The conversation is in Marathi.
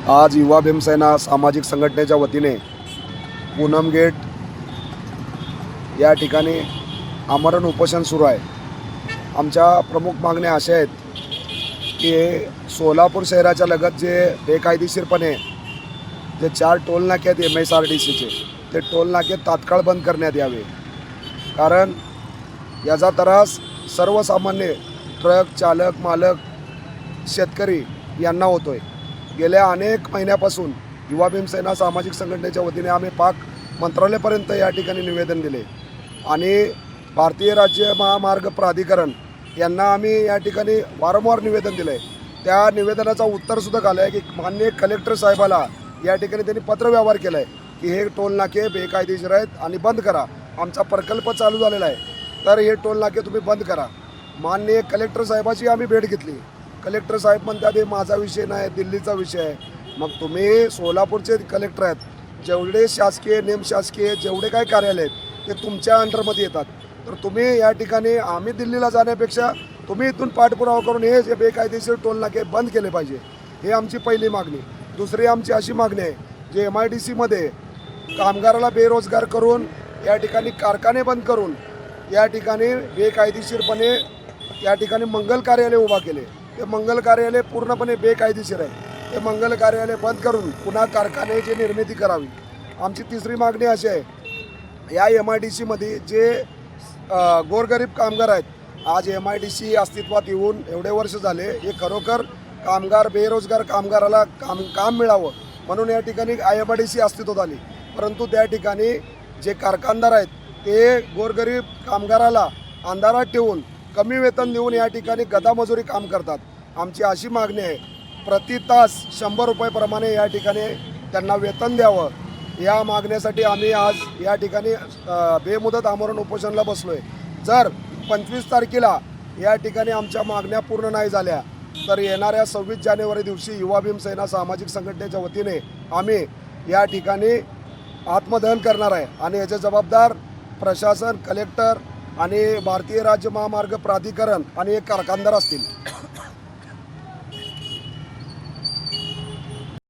आज युवा भीमसेना सामाजिक संघटनेच्या वतीने पूनम गेट या ठिकाणी आमरण उपोषण सुरू आहे। आमच्या प्रमुख मागण्या अशा आहेत की सोलापूर शहराच्या लगत जे बेकायदेशीरपणे जे 4 टोल नाके आहेत MSRTCचे ते टोल नाके तात्काळ बंद करण्यात यावे। कारण याचा त्रास सर्वसामान्य ट्रक चालक मालक शेतकरी यांना होतोय। गेल्या अनेक महिन्यापासून युवा भीमसेना सामाजिक संघटनेच्या वतीने आम्ही पाक मंत्रालयापर्यंत या ठिकाणी निवेदन दिले आणि भारतीय राज्य महामार्ग प्राधिकरण यांना आम्ही या ठिकाणी वारंवार निवेदन दिलं आहे। त्या निवेदनाचा उत्तरसुद्धा आलं आहे की माननीय कलेक्टर साहेबाला या ठिकाणी त्यांनी पत्रव्यवहार केला आहे की हे टोल नाके बेकायदेशीर आहेत आणि बंद करा। आमचा प्रकल्प चालू झालेला आहे, तर हे टोल नाके तुम्ही बंद करा। माननीय कलेक्टर साहेबाची आम्ही भेट घेतली। कलेक्टर साहेब म्हणतात हे माझा विषय नाही, दिल्लीचा विषय आहे। मग तुम्ही सोलापूरचे कलेक्टर आहेत, जेवढे शासकीय निमशासकीय जेवढे काय कार्यालय आहेत ते तुमच्या अंडरमध्ये येतात, तर तुम्ही या ठिकाणी आम्ही दिल्लीला जाण्यापेक्षा तुम्ही इथून पाठपुरावा करून हे जे बेकायदेशीर टोल नाके बंद केले पाहिजे, हे आमची पहिली मागणी। दुसरी आमची अशी मागणी आहे, जे MIDCमध्ये कामगाराला बेरोजगार करून या ठिकाणी कारखाने बंद करून या ठिकाणी बेकायदेशीरपणे या ठिकाणी मंगल कार्यालय उभा केले, ते मंगल कार्यालय पूर्णपणे बेकायदेशीर आहे। ते मंगल कार्यालय बंद करून पुन्हा कारखान्याची निर्मिती करावी। आमची तिसरी मागणी अशी आहे, या MIDCमध्ये जे गोरगरीब कामगार आहेत, आज MIDC अस्तित्वात येऊन एवढे वर्ष झाले, हे खरोखर कामगार बेरोजगार कामगाराला काम मिळावं म्हणून या ठिकाणी MIDC अस्तित्वात आली। परंतु त्या ठिकाणी जे कारखानदार आहेत ते गोरगरीब कामगाराला अंधारात ठेवून कमी वेतन देऊन या ठिकाणी गदामजुरी काम करतात। आमची अशी मागणी आहे, प्रति तास 100 रुपये या ठिकाणी त्यांना वेतन द्यावं। या मागण्यासाठी आम्ही आज या ठिकाणी बेमुदत आमरण उपोषणाला बसलो आहे। जर 25 तारखेला या ठिकाणी आमच्या मागण्या पूर्ण नाही झाल्या तर येणाऱ्या 26 जानेवारी दिवशी युवा भीमसेना सामाजिक संघटनेच्या वतीने आम्ही या ठिकाणी आत्मदहन करणार आहे आणि याचे जबाबदार प्रशासन, कलेक्टर आणि भारतीय राज्य महामार्ग प्राधिकरण आणि एक कारखानदार असतील।